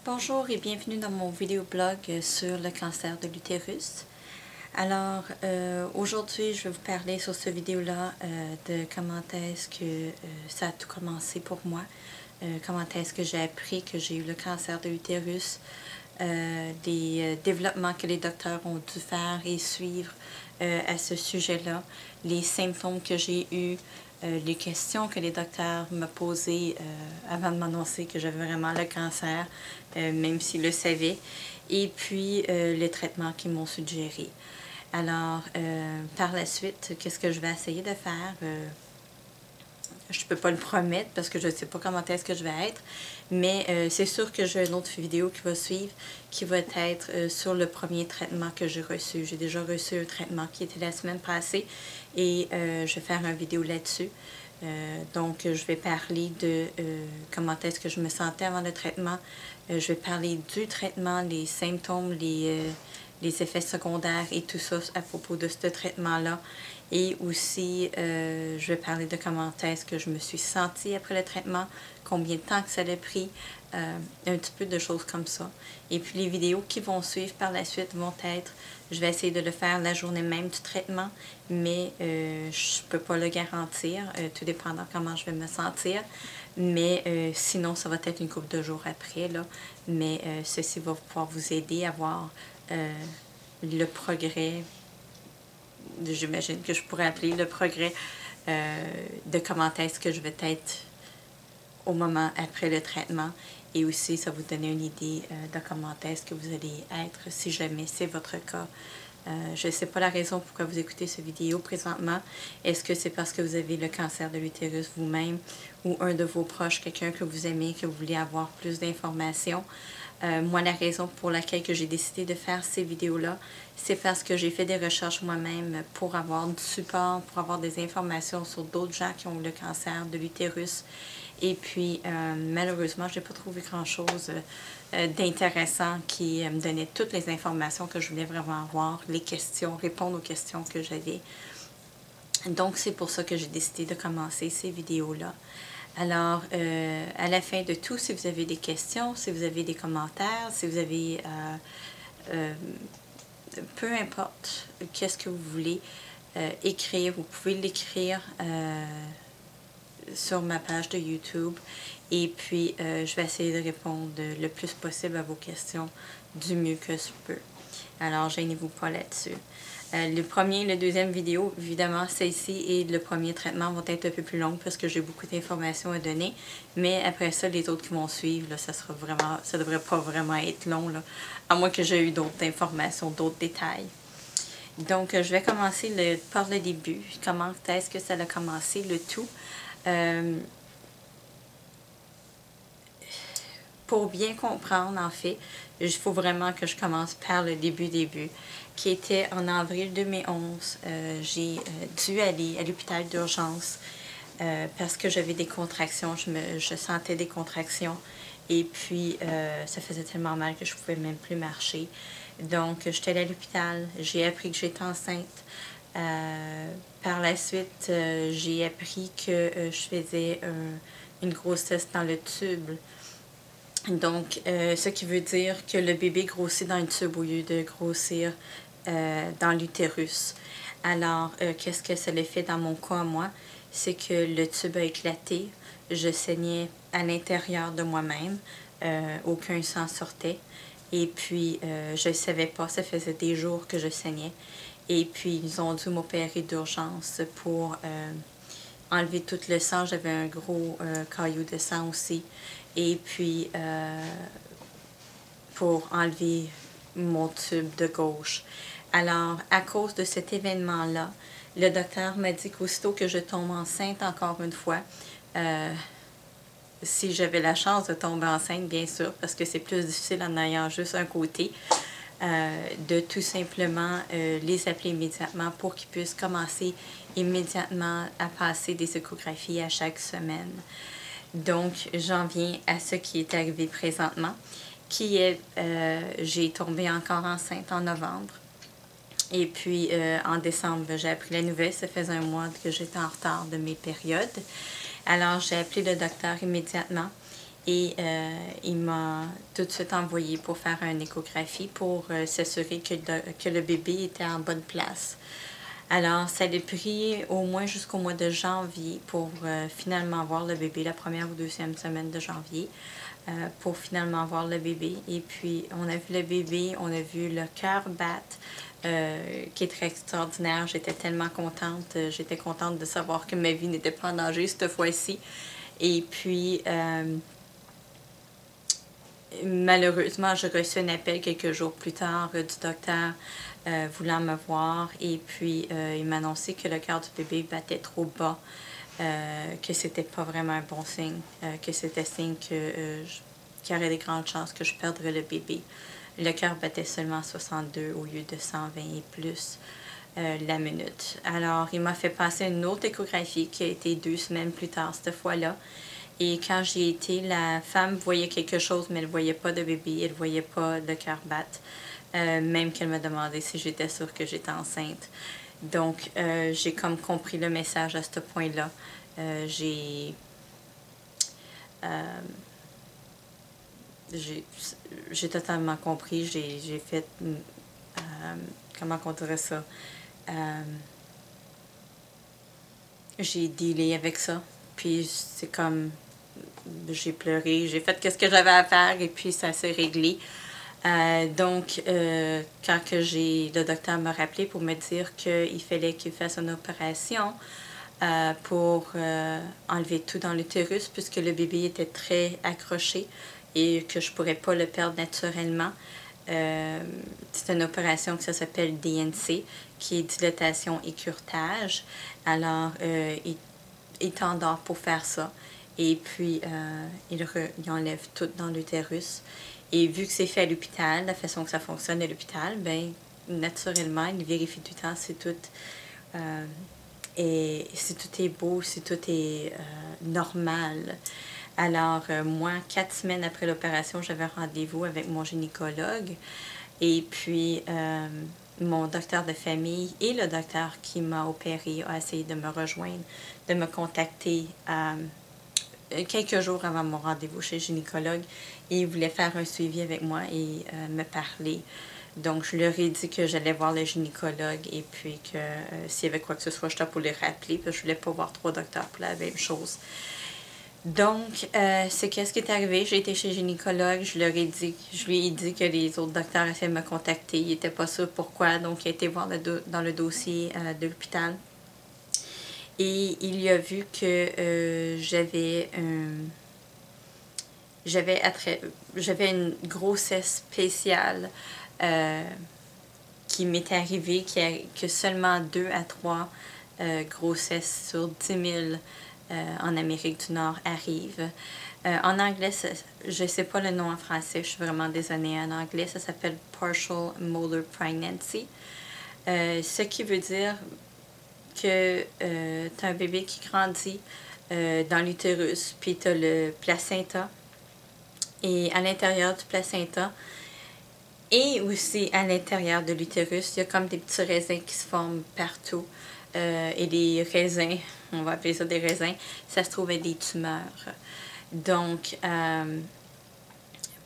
Bonjour et bienvenue dans mon vidéoblog sur le cancer de l'utérus. Alors, aujourd'hui, je vais vous parler sur cette vidéo-là de comment est-ce que ça a tout commencé pour moi, comment est-ce que j'ai appris que j'ai eu le cancer de l'utérus, des développements que les docteurs ont dû faire et suivre à ce sujet-là, les symptômes que j'ai eus, les questions que les docteurs me posaient avant de m'annoncer que j'avais vraiment le cancer, même s'ils le savaient, et puis les traitements qu'ils m'ont suggérés. Alors, par la suite, qu'est-ce que je vais essayer de faire? Je ne peux pas le promettre parce que je ne sais pas comment est-ce que je vais être, mais c'est sûr que j'ai une autre vidéo qui va suivre, qui va être sur le premier traitement que j'ai reçu. J'ai déjà reçu un traitement qui était la semaine passée et je vais faire une vidéo là-dessus. Donc, je vais parler de comment est-ce que je me sentais avant le traitement. Je vais parler du traitement, les symptômes, les effets secondaires et tout ça à propos de ce traitement-là. Et aussi, je vais parler de comment est-ce que je me suis sentie après le traitement, combien de temps que ça a pris, un petit peu de choses comme ça. Et puis les vidéos qui vont suivre par la suite vont être, je vais essayer de le faire la journée même du traitement, mais je ne peux pas le garantir, tout dépendant comment je vais me sentir. Mais sinon, ça va être une couple de jours après, là. Mais ceci va pouvoir vous aider à voir le progrès, j'imagine que je pourrais appeler le progrès de comment est-ce que je vais être au moment après le traitement. Et aussi, ça va vous donner une idée de comment est-ce que vous allez être si jamais c'est votre cas. Je ne sais pas la raison pourquoi vous écoutez cette vidéo présentement. Est-ce que c'est parce que vous avez le cancer de l'utérus vous-même ou un de vos proches, quelqu'un que vous aimez, que vous voulez avoir plus d'informations? Moi, la raison pour laquelle j'ai décidé de faire ces vidéos-là, c'est parce que j'ai fait des recherches moi-même pour avoir du support, pour avoir des informations sur d'autres gens qui ont eu le cancer de l'utérus. Et puis, malheureusement, je n'ai pas trouvé grand-chose d'intéressant qui me donnait toutes les informations que je voulais vraiment avoir, les questions, répondre aux questions que j'avais. Donc, c'est pour ça que j'ai décidé de commencer ces vidéos-là. Alors, à la fin de tout, si vous avez des questions, si vous avez des commentaires, si vous avez, peu importe qu'est-ce que vous voulez écrire, vous pouvez l'écrire sur ma page de YouTube. Et puis, je vais essayer de répondre le plus possible à vos questions du mieux que je peux. Alors, gênez-vous pas là-dessus. Le premier et le deuxième vidéo, évidemment, celle-ci et le premier traitement vont être un peu plus longs parce que j'ai beaucoup d'informations à donner. Mais après ça, les autres qui vont suivre, là, ça devrait pas vraiment être long, là, à moins que j'ai eu d'autres informations, d'autres détails. Donc, je vais commencer par le début. Comment est-ce que ça a commencé, le tout? Pour bien comprendre, en fait, il faut vraiment que je commence par le début, qui était en avril 2011. J'ai dû aller à l'hôpital d'urgence parce que j'avais des contractions, je sentais des contractions et puis ça faisait tellement mal que je ne pouvais même plus marcher. Donc, j'étais allée à l'hôpital, j'ai appris que j'étais enceinte. Par la suite, j'ai appris que je faisais une grossesse dans le tube. Donc, ce qui veut dire que le bébé grossit dans le tube au lieu de grossir dans l'utérus. Alors, qu'est-ce que ça l'a fait dans mon cas, moi? C'est que le tube a éclaté. Je saignais à l'intérieur de moi-même. Aucun sang sortait. Et puis, je ne savais pas. Ça faisait des jours que je saignais. Et puis, ils ont dû m'opérer d'urgence pour enlever tout le sang. J'avais un gros caillou de sang aussi. Et puis, pour enlever mon tube de gauche. Alors, à cause de cet événement-là, le docteur m'a dit qu'aussitôt que je tombe enceinte, encore une fois, si j'avais la chance de tomber enceinte, bien sûr, parce que c'est plus difficile en ayant juste un côté, de tout simplement les appeler immédiatement pour qu'ils puissent commencer immédiatement à passer des échographies à chaque semaine. Donc, j'en viens à ce qui est arrivé présentement, qui est, j'ai tombé encore enceinte en novembre. Et puis, en décembre, j'ai appris la nouvelle. Ça faisait un mois que j'étais en retard de mes périodes. Alors, j'ai appelé le docteur immédiatement. Et il m'a tout de suite envoyé pour faire une échographie pour s'assurer que le bébé était en bonne place. Alors, ça a pris au moins jusqu'au mois de janvier pour finalement voir le bébé, la première ou deuxième semaine de janvier, pour finalement voir le bébé. Et puis, on a vu le bébé, on a vu le cœur battre, qui est très extraordinaire. J'étais tellement contente. J'étais contente de savoir que ma vie n'était pas en danger cette fois-ci. Et puis, malheureusement, j'ai reçu un appel quelques jours plus tard du docteur voulant me voir. Et puis, il m'a annoncé que le cœur du bébé battait trop bas, que c'était pas vraiment un bon signe, que c'était signe qu'il y aurait des grandes chances que je perdrais le bébé. Le cœur battait seulement 62 au lieu de 120 et plus la minute. Alors, il m'a fait passer une autre échographie qui a été 2 semaines plus tard cette fois-là. Et quand j'y ai été, la femme voyait quelque chose, mais elle ne voyait pas de bébé, elle ne voyait pas le cœur battre, même qu'elle me demandait si j'étais sûre que j'étais enceinte. Donc, j'ai comme compris le message à ce point-là. J'ai totalement compris, j'ai fait, comment on dirait ça, j'ai dealé avec ça, puis c'est comme, j'ai pleuré, j'ai fait ce que j'avais à faire et puis ça s'est réglé. Donc, quand le docteur m'a rappelé pour me dire qu'il fallait qu'il fasse une opération pour enlever tout dans l'utérus puisque le bébé était très accroché et que je ne pourrais pas le perdre naturellement. C'est une opération que ça s'appelle DNC, qui est dilatation et curetage. Alors, il t'endort pour faire ça. Et puis, il enlève tout dans l'utérus. Et vu que c'est fait à l'hôpital, la façon que ça fonctionne à l'hôpital, ben naturellement, il vérifie tout le temps si tout, si tout est beau, si tout est normal. Alors, moi, 4 semaines après l'opération, j'avais rendez-vous avec mon gynécologue. Et puis, mon docteur de famille et le docteur qui m'a opéré a essayé de me rejoindre, de me contacter quelques jours avant mon rendez-vous chez le gynécologue. Et il voulait faire un suivi avec moi et me parler. Donc, je leur ai dit que j'allais voir le gynécologue et puis que s'il y avait quoi que ce soit, j'étais pour les rappeler parce que je voulais pas voir 3 docteurs pour la même chose. Donc, c'est qu'est-ce qui est arrivé. J'ai été chez le gynécologue, je lui ai dit que les autres docteurs essaient de me contacter. Il n'était pas sûr pourquoi, donc il a été voir dans le dossier de l'hôpital. Et il a vu que j'avais une grossesse spéciale qui m'était arrivée, que seulement 2 à 3 grossesses sur 10 000 en Amérique du Nord arrivent. En anglais, je ne sais pas le nom en français, je suis vraiment désolée. En anglais, ça s'appelle Partial Molar Pregnancy. Ce qui veut dire que tu as un bébé qui grandit dans l'utérus, puis tu as le placenta. Et à l'intérieur du placenta et aussi à l'intérieur de l'utérus, il y a comme des petits raisins qui se forment partout. Et les raisins, on va appeler ça des raisins, ça se trouve être des tumeurs. Donc,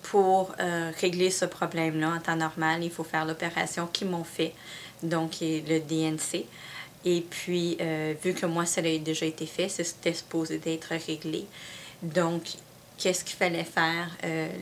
pour régler ce problème-là en temps normal, il faut faire l'opération qu'ils m'ont fait, donc le DNC. Et puis, vu que moi, ça a déjà été fait, c'était supposé d'être réglé. Donc, qu'est-ce qu'il fallait faire?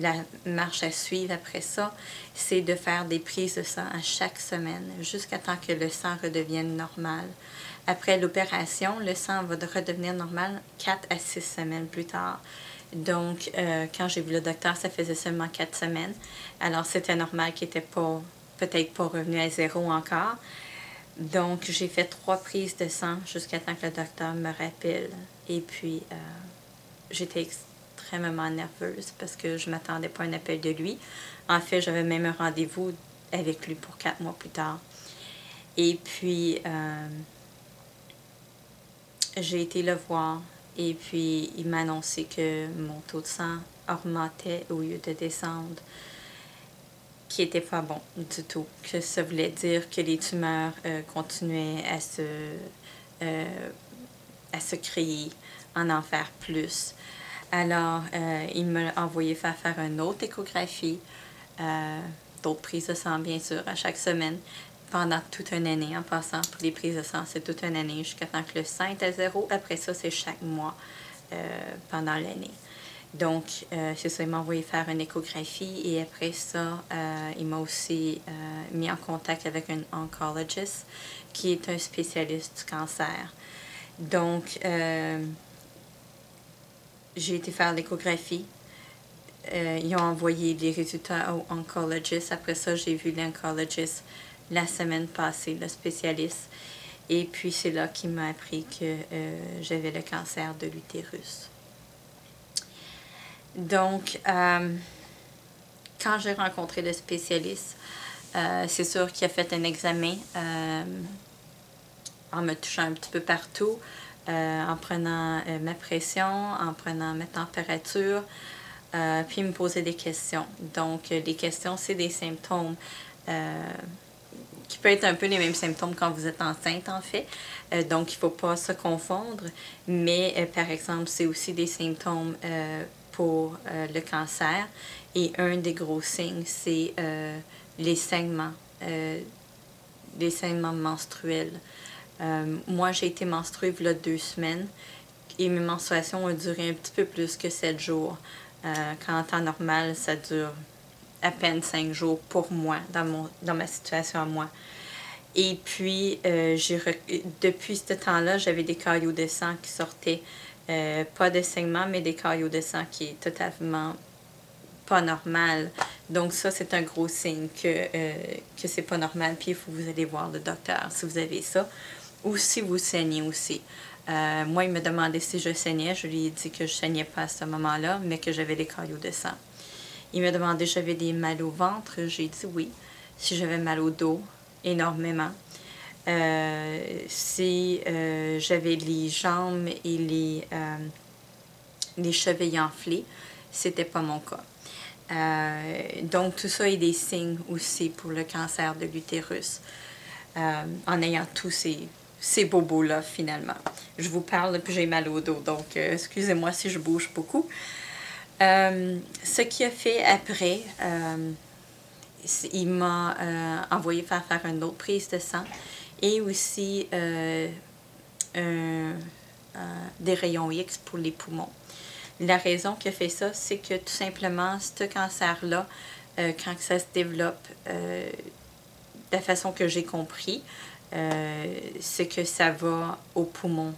La marche à suivre après ça, c'est de faire des prises de sang à chaque semaine jusqu'à temps que le sang redevienne normal. Après l'opération, le sang va redevenir normal 4 à 6 semaines plus tard. Donc, quand j'ai vu le docteur, ça faisait seulement 4 semaines. Alors, c'était normal qu'il n'était peut-être pas revenu à 0 encore. Donc, j'ai fait 3 prises de sang jusqu'à temps que le docteur me rappelle. Et puis, j'étais extrêmement nerveuse parce que je ne m'attendais pas à un appel de lui. En fait, j'avais même un rendez-vous avec lui pour 4 mois plus tard. Et puis, j'ai été le voir et puis il m'a annoncé que mon taux de sang augmentait au lieu de descendre, qui n'était pas bon du tout. Que ça voulait dire que les tumeurs continuaient à se créer, en faire plus. Alors, il m'a envoyé faire une autre échographie, d'autres prises de sang, bien sûr, à chaque semaine, pendant toute une année. En passant, pour les prises de sang, c'est toute une année, jusqu'à temps que le sang est à 0. Après ça, c'est chaque mois pendant l'année. Donc, c'est ça, il m'a envoyé faire une échographie et après ça, il m'a aussi mis en contact avec un oncologist qui est un spécialiste du cancer. Donc, j'ai été faire l'échographie. Ils ont envoyé les résultats au oncologist. Après ça, j'ai vu l'oncologist la semaine passée, le spécialiste. Et puis, c'est là qu'il m'a appris que j'avais le cancer de l'utérus. Donc, quand j'ai rencontré le spécialiste, c'est sûr qu'il a fait un examen en me touchant un petit peu partout, en prenant ma pression, en prenant ma température, puis il me posait des questions. Donc, les questions, c'est des symptômes qui peuvent être un peu les mêmes symptômes quand vous êtes enceinte, en fait. Donc, il ne faut pas se confondre. Mais, par exemple, c'est aussi des symptômes pour le cancer. Et un des gros signes, c'est les saignements menstruels. Moi, j'ai été menstruée il y a 2 semaines et mes menstruations ont duré un petit peu plus que 7 jours. Quand en temps normal, ça dure à peine 5 jours pour moi, dans ma situation à moi. Et puis, depuis ce temps-là, j'avais des caillots de sang qui sortaient. Pas de saignement, mais des caillots de sang qui est totalement pas normal. Donc ça, c'est un gros signe que c'est pas normal. Puis il faut que vous allez voir le docteur si vous avez ça. Ou si vous saignez aussi. Moi, il me demandait si je saignais. Je lui ai dit que je saignais pas à ce moment-là, mais que j'avais des caillots de sang. Il me demandait si j'avais des mal au ventre. J'ai dit oui. Si j'avais mal au dos, énormément. Si j'avais les jambes et les chevilles enflés, c'était pas mon cas. Donc, tout ça est des signes aussi pour le cancer de l'utérus. En ayant tous ces bobos-là, finalement. Je vous parle, puis j'ai mal au dos, donc excusez-moi si je bouge beaucoup. Ce qu'il a fait après, il m'a envoyé faire une autre prise de sang et aussi des rayons X pour les poumons. La raison qu'il a fait ça, c'est que tout simplement, ce cancer-là, quand ça se développe, de la façon que j'ai compris, c'est que ça va au poumon.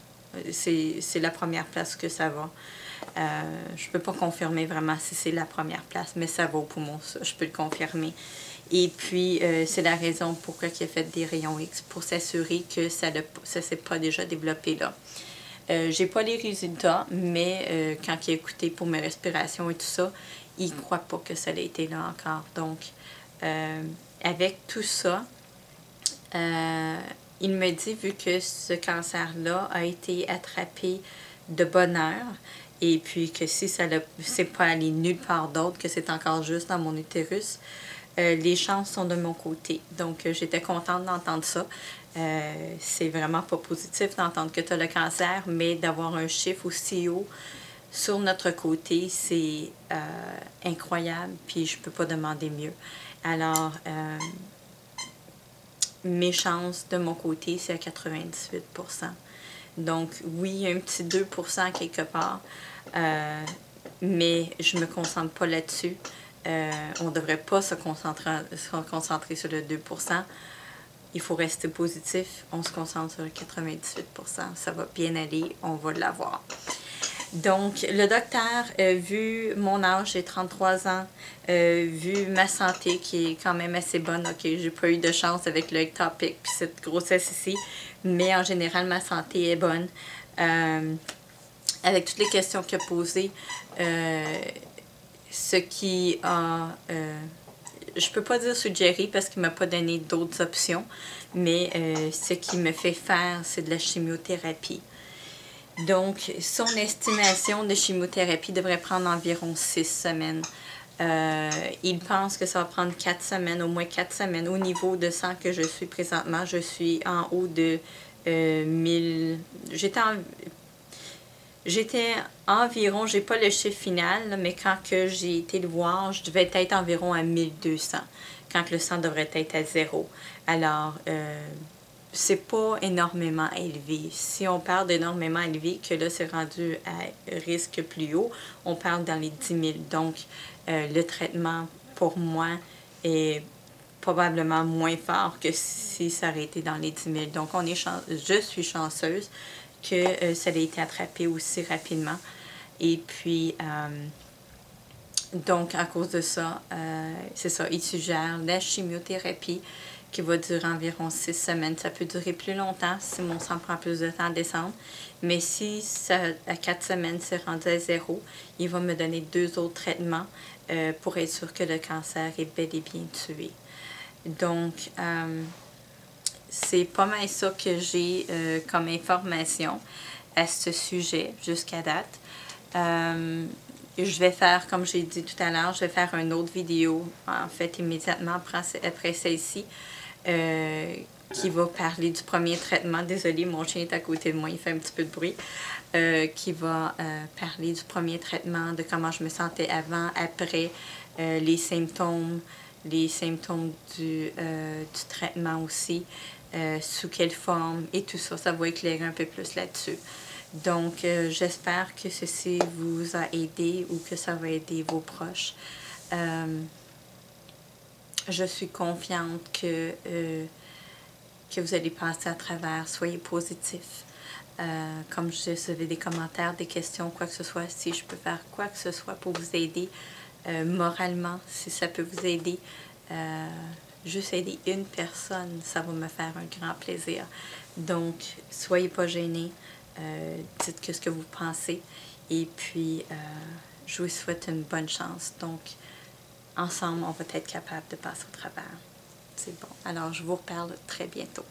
C'est la première place que ça va. Je ne peux pas confirmer vraiment si c'est la première place, mais ça va au poumon, ça, je peux le confirmer. Et puis, c'est la raison pourquoi il a fait des rayons X, pour s'assurer que ça ne s'est pas déjà développé là. J'ai pas les résultats, mais quand il a écouté pour mes respirations et tout ça, il ne croit pas que ça a été là encore. Donc, avec tout ça, il me dit, vu que ce cancer-là a été attrapé de bonne heure, et puis que si ça c'est pas allé nulle part d'autre, que c'est encore juste dans mon utérus, les chances sont de mon côté. Donc, j'étais contente d'entendre ça. C'est vraiment pas positif d'entendre que tu as le cancer, mais d'avoir un chiffre aussi haut sur notre côté, c'est incroyable, puis je peux pas demander mieux. Alors, mes chances de mon côté, c'est à 98%. Donc, oui, il y a un petit 2% quelque part, mais je me concentre pas là-dessus. On ne devrait pas se concentrer sur le 2%. Il faut rester positif. On se concentre sur le 98%. Ça va bien aller. On va l'avoir. Donc, le docteur, vu mon âge, j'ai 33 ans, vu ma santé qui est quand même assez bonne, ok, j'ai pas eu de chance avec le ectopic puis cette grossesse ici, mais en général, ma santé est bonne. Avec toutes les questions qu'il a posées, ce qui a... je peux pas dire suggéré parce qu'il m'a pas donné d'autres options, mais ce qui me fait faire, c'est de la chimiothérapie. Donc, son estimation de chimiothérapie devrait prendre environ 6 semaines. Il pense que ça va prendre 4 semaines, au moins 4 semaines. Au niveau de sang que je suis présentement, je suis en haut de 1000... J'étais environ, j'ai pas le chiffre final, là, mais quand que j'ai été le voir, je devais être environ à 1200, quand le sang devrait être à 0. Alors, c'est pas énormément élevé. Si on parle d'énormément élevé, que là c'est rendu à risque plus haut, on parle dans les 10 000. Donc, le traitement pour moi est probablement moins fort que si ça aurait été dans les 10 000. Donc, je suis chanceuse que ça ait été attrapé aussi rapidement. Et puis, donc, à cause de ça, c'est ça, il suggère la chimiothérapie qui va durer environ 6 semaines. Ça peut durer plus longtemps si mon sang prend plus de temps à descendre. Mais si ça, à 4 semaines, c'est rendu à 0, il va me donner 2 autres traitements pour être sûr que le cancer est bel et bien tué. Donc, c'est pas mal ça que j'ai comme information à ce sujet jusqu'à date. Je vais faire, comme j'ai dit tout à l'heure, je vais faire une autre vidéo, en fait, immédiatement après celle-ci, qui va parler du premier traitement. Désolée, mon chien est à côté de moi, il fait un petit peu de bruit. Qui va parler du premier traitement, de comment je me sentais avant, après, les symptômes du traitement aussi, sous quelle forme et tout ça. Ça va éclairer un peu plus là-dessus. Donc, j'espère que ceci vous a aidé ou que ça va aider vos proches. Je suis confiante que vous allez passer à travers. Soyez positifs. Comme je recevais des commentaires, des questions, quoi que ce soit, si je peux faire quoi que ce soit pour vous aider moralement, si ça peut vous aider, juste aider une personne, ça va me faire un grand plaisir. Donc, soyez pas gênés, dites ce que vous pensez et puis je vous souhaite une bonne chance. Donc, ensemble, on va être capable de passer au travers. C'est bon. Alors, je vous reparle très bientôt.